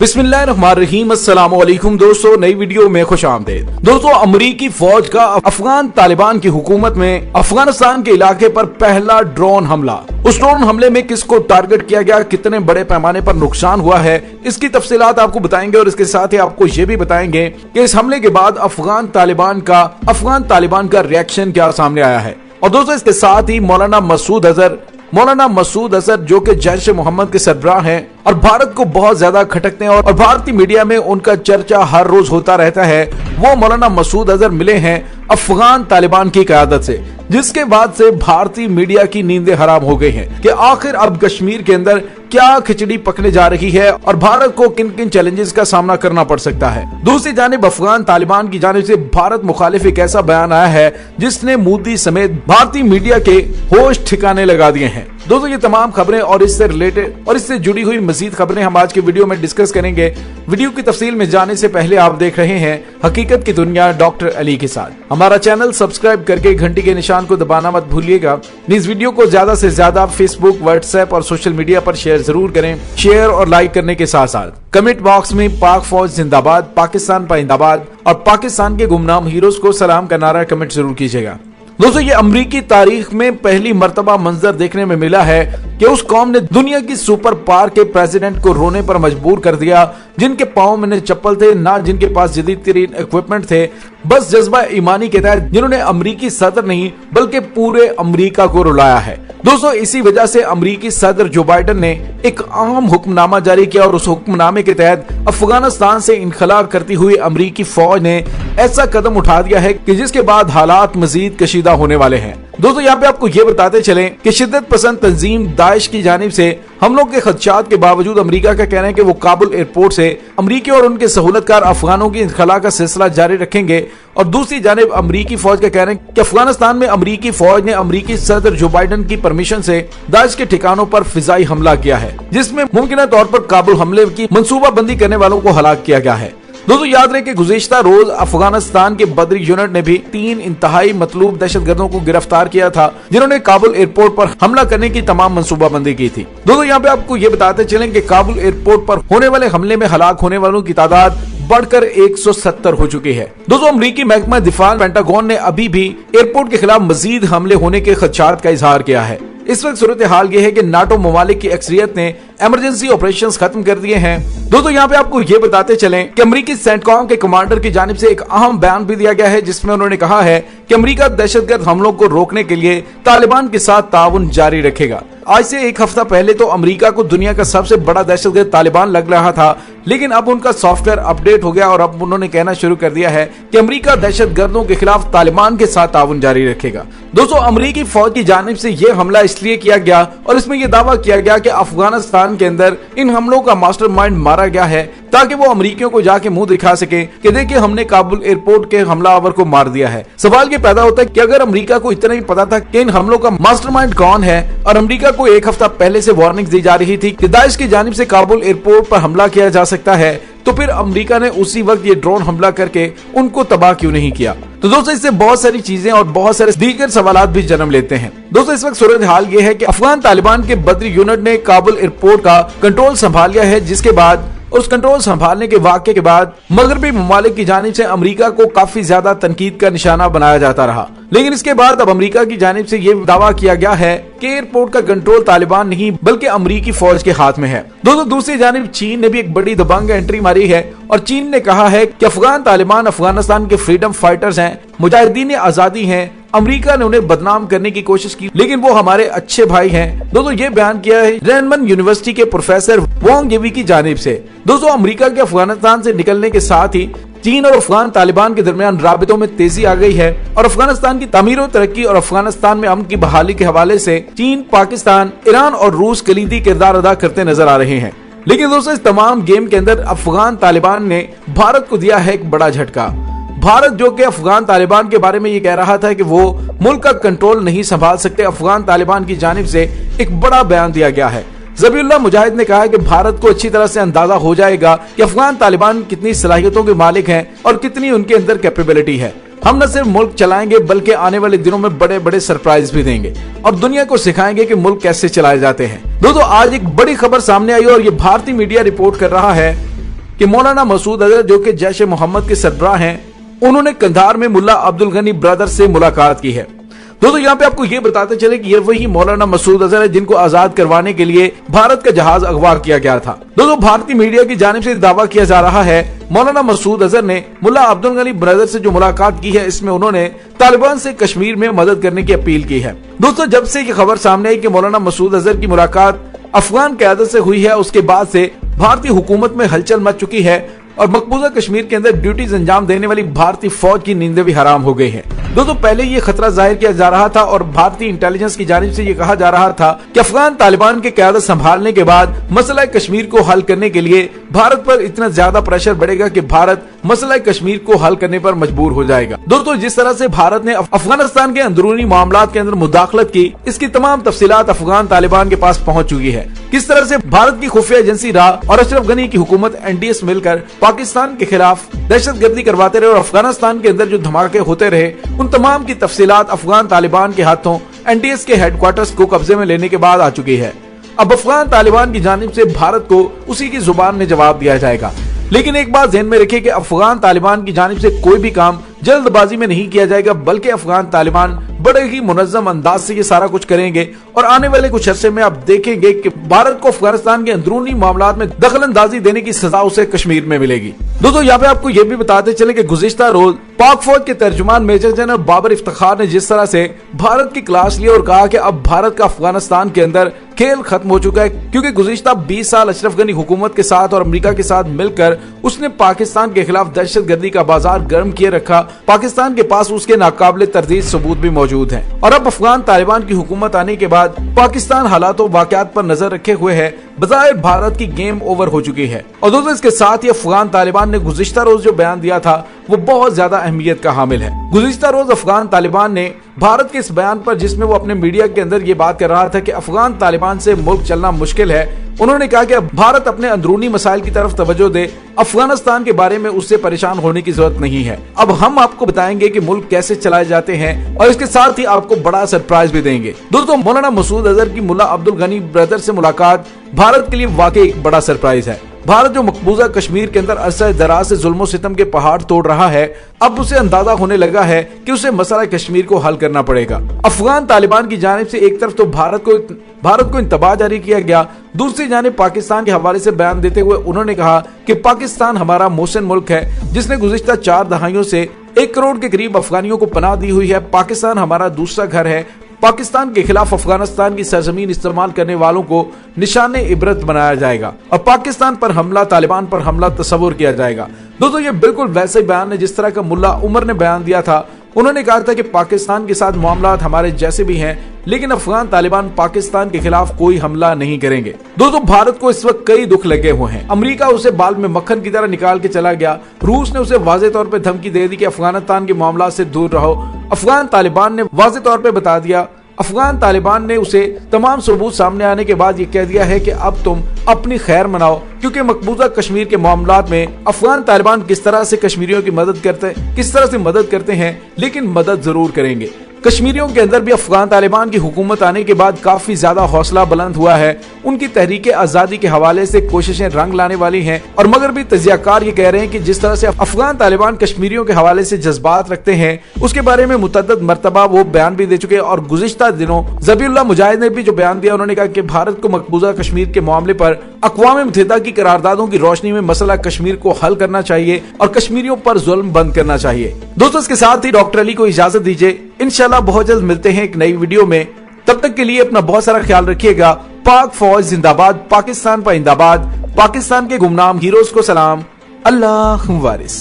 बिस्मिल्लाहिर्रहमानिर्रहीम। अस्सलाम वालेकुम दोस्तों, नई वीडियो में खुश आमदीद। दोस्तों, अमरीकी फौज का अफगान तालिबान की हुकूमत में अफगानिस्तान के इलाके पर पहला ड्रोन हमला। उस ड्रोन हमले में किसको टारगेट किया गया, कितने बड़े पैमाने पर नुकसान हुआ है, इसकी तफसीलात आपको बताएंगे और इसके साथ ही आपको ये भी बताएंगे कि इस हमले के बाद अफगान तालिबान का रिएक्शन क्या सामने आया है। और दोस्तों, इसके साथ ही मौलाना मसूद अजहर जो कि जैश मोहम्मद के सरबराह हैं और भारत को बहुत ज्यादा खटकते हैं और भारतीय मीडिया में उनका चर्चा हर रोज होता रहता है, वो मौलाना मसूद अजहर मिले हैं अफगान तालिबान की क़यादत से, जिसके बाद से भारतीय मीडिया की नींदें हराम हो गई हैं कि आखिर अब कश्मीर के अंदर क्या खिचड़ी पकने जा रही है और भारत को किन किन चैलेंजेस का सामना करना पड़ सकता है। दूसरी जानिब अफगान तालिबान की जानिब से भारत मुखालिफ एक ऐसा बयान आया है जिसने मोदी समेत भारतीय मीडिया के होश ठिकाने लगा दिए हैं। दोस्तों, ये तमाम खबरें और इससे रिलेटेड और इससे जुड़ी हुई मजीद खबरें हम आज के वीडियो में डिस्कस करेंगे। वीडियो की तफसील में जाने से पहले आप देख रहे हैं हकीकत की दुनिया डॉक्टर अली के साथ। हमारा चैनल सब्सक्राइब करके घंटी के निशान को दबाना मत भूलिएगा। इस वीडियो को ज्यादा से ज्यादा फेसबुक, व्हाट्सएप और सोशल मीडिया पर शेयर जरूर करें। शेयर और लाइक करने के साथ साथ कमेंट बॉक्स में पाक फौज जिंदाबाद, पाकिस्तान पाइंदाबाद और पाकिस्तान के गुमनाम हीरोज को सलाम का नारा कमेंट जरूर कीजिएगा। दोस्तों, ये अमरीकी तारीख में पहली मर्तबा मंजर देखने में मिला है कि उस कौम ने दुनिया की सुपर पावर के प्रेसिडेंट को रोने पर मजबूर कर दिया, जिनके पांव में न चप्पल थे, ना जिनके पास जदीद तरीन इक्विपमेंट थे, बस जज्बा ईमानी के तहत जिन्होंने अमरीकी सदर नहीं बल्कि पूरे अमरीका को रुलाया है। दोस्तों, इसी वजह से अमरीकी सदर जो बाइडन ने एक अहम हुक्मनामा जारी किया और उस हुक्मनामे के तहत अफगानिस्तान से इनखला करती हुई अमरीकी फौज ने ऐसा कदम उठा दिया है कि जिसके बाद हालात मजीद कशीदा होने वाले हैं। दोस्तों, यहाँ पे आपको ये बताते चलें कि शिद्दत पसंद तंजीम दाइश की जानिब से हमलों के खदशात के बावजूद अमेरिका का कहना है कि वो काबुल एयरपोर्ट से अमरीकी और उनके सहूलतकार अफगानों की इनखला का सिलसिला जारी रखेंगे। और दूसरी जानिब अमरीकी फौज का कहना है कि अफगानिस्तान में अमरीकी फौज ने अमरीकी सदर जो बाइडन की परमिशन से दाइश के ठिकानों पर फिजाई हमला किया है, जिसमें मुमकिन तौर पर काबुल हमले की मंसूबा बंदी करने वालों को हलाक किया गया है। दोस्तों, याद रहे कि गुज़िश्ता रोज अफगानिस्तान के बदरी यूनिट ने भी 3 इंतहाई मतलूब दहशतगर्दों को गिरफ्तार किया था, जिन्होंने काबुल एयरपोर्ट पर हमला करने की तमाम मंसूबाबंदी की थी। दोस्तों, यहाँ पे आपको ये बताते चलें कि काबुल एयरपोर्ट पर होने वाले हमले में हलाक होने वालों की तादाद बढ़कर 170 हो चुकी है। दोस्तों, अमरीकी महकमा दिफा पेंटागन ने अभी भी एयरपोर्ट के खिलाफ मजीद हमले होने के खदशात का इजहार किया है। इस वक्त सूरत हाल ये है कि नाटो ममालिक की अक्सरियत ने इमरजेंसी ऑपरेशंस खत्म कर दिए हैं। दोस्तों, यहाँ पे आपको ये बताते चलें कि अमरीकी सेंटकॉम के कमांडर की जानिब से एक अहम बयान भी दिया गया है, जिसमें उन्होंने कहा है कि अमरीका दहशतगर्द हमलों को रोकने के लिए तालिबान के साथ ताउन जारी रखेगा। आज से एक हफ्ता पहले तो अमेरिका को दुनिया का सबसे बड़ा दहशतगर्द तालिबान लग रहा था, लेकिन अब उनका सॉफ्टवेयर अपडेट हो गया और अब उन्होंने कहना शुरू कर दिया है कि अमेरिका दहशतगर्दों के खिलाफ तालिबान के साथ ताउन जारी रखेगा। दोस्तों, अमेरिकी फौज की जानिब से यह हमला इसलिए किया गया और इसमें यह दावा किया गया कि अफगानिस्तान के अंदर इन हमलों का मास्टरमाइंड मारा गया है, ताकि वो अमरीकियों को जाके मुंह दिखा सके कि देखिए हमने काबुल एयरपोर्ट के हमलावर को मार दिया है। सवाल ये पैदा होता है कि अगर अमरीका को इतना ही पता था कि इन हमलों का मास्टरमाइंड कौन है और अमरीका को एक हफ्ता पहले से वार्निंग दी जा रही थी कि दाइश की जानिब से काबुल एयरपोर्ट पर हमला किया जा सकता है, तो फिर अमेरिका ने उसी वक्त ये ड्रोन हमला करके उनको तबाह क्यों नहीं किया। तो दोस्तों, इससे बहुत सारी चीजें और बहुत सारे दीगर सवालात भी जन्म लेते हैं। दोस्तों, इस वक्त सूरत हाल ये है कि अफगान तालिबान के बदरी यूनिट ने काबुल एयरपोर्ट का कंट्रोल संभाल लिया है, जिसके बाद उस कंट्रोल संभालने के वाक़े के बाद मगरबी ममालिक की जानिब से अमेरिका को काफी ज्यादा तनकीद का निशाना बनाया जाता रहा। लेकिन इसके बाद अब अमेरिका की जानिब से ये दावा किया गया है कि एयरपोर्ट का कंट्रोल तालिबान नहीं बल्कि अमेरिकी फौज के हाथ में है। दोस्तों, दूसरी जानिब चीन ने भी एक बड़ी दबंग एंट्री मारी है और चीन ने कहा है कि अफगान तालिबान अफगानिस्तान के फ्रीडम फाइटर्स हैं, मुजाहिदीन आजादी हैं। अमेरिका ने उन्हें बदनाम करने की कोशिश की, लेकिन वो हमारे अच्छे भाई हैं। दोस्तों, ये बयान किया है रेनमन यूनिवर्सिटी के प्रोफेसर वोंग येवी की जानिब से। दोस्तों, अमेरिका के अफगानिस्तान से निकलने के साथ ही चीन और अफगान तालिबान के दरमियान राबितों में तेजी आ गई है और अफगानिस्तान की तामीर और तरक्की और अफगानिस्तान में अमन की बहाली के हवाले से चीन, पाकिस्तान, ईरान और रूस कलीदी किरदार अदा करते नजर आ रहे हैं। लेकिन दोस्तों, इस तमाम गेम के अंदर अफगान तालिबान ने भारत को दिया है एक बड़ा झटका। भारत जो कि अफगान तालिबान के बारे में ये कह रहा था कि वो मुल्क का कंट्रोल नहीं संभाल सकते, अफगान तालिबान की जानिब से एक बड़ा बयान दिया गया है। ज़बीउल्लाह मुजाहिद ने कहा कि भारत को अच्छी तरह से अंदाजा हो जाएगा कि अफगान तालिबान कितनी सलाहियतों के मालिक हैं और कितनी उनके अंदर कैपेबिलिटी है। हम न सिर्फ मुल्क चलाएंगे बल्कि आने वाले दिनों में बड़े बड़े सरप्राइज भी देंगे और दुनिया को सिखाएंगे कि मुल्क कैसे चलाए जाते हैं। दोस्तों आज एक बड़ी खबर सामने आई और ये भारतीय मीडिया रिपोर्ट कर रहा है कि मौलाना मसूद अजहर जो कि जैश मोहम्मद के सरबराह हैं, उन्होंने कंधार में मुल्ला अब्दुल गनी ब्रदर से मुलाकात की है। दोस्तों यहाँ पे आपको ये बताते चले कि ये वही मौलाना मसूद अजहर है जिनको आजाद करवाने के लिए भारत का जहाज अगवा किया गया था। दोस्तों भारतीय मीडिया की जानिब से दावा किया जा रहा है मौलाना मसूद अजहर ने मुल्ला अब्दुल गनी ब्रदर से जो मुलाकात की है, इसमें उन्होंने तालिबान से कश्मीर में मदद करने की अपील की है। दोस्तों जब से ये खबर सामने आई कि मौलाना मसूद अजहर की मुलाकात अफगान क़यादत से हुई है, उसके बाद से भारतीय हुकूमत में हलचल मच चुकी है और मकबूजा कश्मीर के अंदर ड्यूटीज अंजाम देने वाली भारतीय फौज की नींदें भी हराम हो गई है। दोस्तों पहले ये खतरा जाहिर किया जा रहा था और भारतीय इंटेलिजेंस की जानिब से ये कहा जा रहा था कि अफगान तालिबान के क़यादत संभालने के बाद मसला कश्मीर को हल करने के लिए भारत पर इतना ज्यादा प्रेशर बढ़ेगा कि भारत मसला कश्मीर को हल करने पर मजबूर हो जाएगा। दोस्तों जिस तरह से भारत ने अफगानिस्तान के अंदरूनी मामलात के अंदर मुदाखलत की, इसकी तमाम तफसीलात अफगान तालिबान के पास पहुंच चुकी है। किस तरह से भारत की खुफिया एजेंसी रा और अशरफ गनी की हुकूमत एनडीएस मिलकर पाकिस्तान के खिलाफ दहशतगर्दी करवाते रहे और अफगानिस्तान के अंदर जो धमाके होते रहे, उन तमाम की तफसीलात अफगान तालिबान के हाथों एनडीएस के हेडक्वार्टर्स को कब्जे में लेने के बाद आ चुकी है। अब अफगान तालिबान की जानिब से भारत को उसी की जुबान में जवाब दिया जाएगा। लेकिन एक बात ध्यान में रखिए कि अफगान तालिबान की जानिब से कोई भी काम जल्दबाजी में नहीं किया जाएगा, बल्कि अफगान तालिबान बड़े ही मुनज़्ज़म अंदाज से ये सारा कुछ करेंगे और आने वाले कुछ अरसे में आप देखेंगे कि भारत को अफगानिस्तान के अंदरूनी मामलात में दखल अंदाजी देने की सजा उसे कश्मीर में मिलेगी। दोस्तों यहाँ पे आपको ये भी बताते चले कि गुज़िश्ता रोज पाक फौज के तर्जुमान मेजर जनरल बाबर इफ्तिखार ने जिस तरह से भारत की क्लास ली और कहा कि अब भारत का अफगानिस्तान के अंदर खेल खत्म हो चुका है, क्योंकि गुज़िश्ता 20 साल अशरफ गनी हुकूमत के साथ और अमेरिका के साथ मिलकर उसने पाकिस्तान के खिलाफ दहशतगर्दी का बाजार गर्म किए रखा। पाकिस्तान के पास उसके नाकाबिले तरदीद सबूत भी मौजूद हैं और अब अफगान तालिबान की हुकूमत आने के बाद पाकिस्तान हालात और वाक़यात पर नजर रखे हुए है। बज़ाहिर भारत की गेम ओवर हो चुकी है। और दोस्तों इसके साथ ही अफगान तालिबान ने गुज़िश्ता रोज जो बयान दिया था वो बहुत ज्यादा अहमियत का हामिल है। गुज़िश्ता रोज अफगान तालिबान ने भारत के इस बयान पर, जिसमें वो अपने मीडिया के अंदर ये बात कर रहा था कि अफगान तालिबान से मुल्क चलना मुश्किल है, उन्होंने कहा कि अब भारत अपने अंदरूनी मसाइल की तरफ तवज्जो दे, अफगानिस्तान के बारे में उससे परेशान होने की जरूरत नहीं है। अब हम आपको बताएंगे कि मुल्क कैसे चलाए जाते हैं और इसके साथ ही आपको बड़ा सरप्राइज भी देंगे। दोस्तों मौलाना मसूद अजहर की मुल्ला अब्दुल गनी ब्रदर से मुलाकात भारत के लिए वाकई एक बड़ा सरप्राइज है। भारत जो मकबूजा कश्मीर के अंदर अरसा दराज से जुल्म सितम के पहाड़ तोड़ रहा है, अब उसे अंदाजा होने लगा है कि उसे मसला कश्मीर को हल करना पड़ेगा। अफगान तालिबान की जानिब से एक तरफ तो भारत को इंतबाह जारी किया गया, दूसरी जानिब पाकिस्तान के हवाले से बयान देते हुए उन्होंने कहा कि पाकिस्तान हमारा मोहसिन मुल्क है जिसने गुज़िश्ता 4 दहाइयों से 1 करोड़ के करीब अफगानियों को पनाह दी हुई है। पाकिस्तान हमारा दूसरा घर है। पाकिस्तान के खिलाफ अफगानिस्तान की सरजमीन इस्तेमाल करने वालों को निशाने इबरत बनाया जाएगा और पाकिस्तान पर हमला, तालिबान पर हमला तस्वुर किया जाएगा। दोस्तों ये बिल्कुल वैसे बयान है जिस तरह का मुल्ला उमर ने बयान दिया था। उन्होंने कहा था कि पाकिस्तान के साथ मामलात हमारे जैसे भी हैं, लेकिन अफगान तालिबान पाकिस्तान के खिलाफ कोई हमला नहीं करेंगे। दोस्तों भारत को इस वक्त कई दुख लगे हुए हैं। अमेरिका उसे बाल में मक्खन की तरह निकाल के चला गया। रूस ने उसे वाज़ेह तौर पे धमकी दे दी कि अफगानिस्तान के मामलात से दूर रहो। अफगान तालिबान ने वाज़ेह तौर पे बता दिया, अफगान तालिबान ने उसे तमाम सबूत सामने आने के बाद ये कह दिया है कि अब तुम अपनी खैर मनाओ, क्योंकि मकबूजा कश्मीर के मामलात में अफगान तालिबान किस तरह से कश्मीरियों की मदद करते हैं, लेकिन मदद जरूर करेंगे। कश्मीरियों के अंदर भी अफगान तालिबान की हुकूमत आने के बाद काफी ज्यादा हौसला बुलंद हुआ है। उनकी तहरीक आजादी के हवाले से कोशिशें रंग लाने वाली हैं और मगरबी तजियाकार ये कह रहे हैं कि जिस तरह से अफगान तालिबान कश्मीरियों के हवाले से जज्बात रखते हैं, उसके बारे में मुतअद्दिद मरतबा वो बयान भी दे चुके हैं। और गुज़िश्ता दिनों ज़बीउल्लाह मुजाहिद ने भी जो बयान दिया, उन्होंने कहा कि भारत को मकबूजा कश्मीर के मामले पर अक़वाम मुत्तहिदा की करारदादों की रोशनी में मसला कश्मीर को हल करना चाहिए और कश्मीरियों पर जुल्म बंद करना चाहिए। दोस्तों इसके साथ ही डॉक्टर अली को इजाजत दीजिए। इंशाल्लाह बहुत जल्द मिलते हैं एक नई वीडियो में। तब तक के लिए अपना बहुत सारा ख्याल रखिएगा। पाक फौज जिंदाबाद, पाकिस्तान पाइंदाबाद, पाकिस्तान के गुमनाम हीरोज को सलाम, अल्लाह वारिस।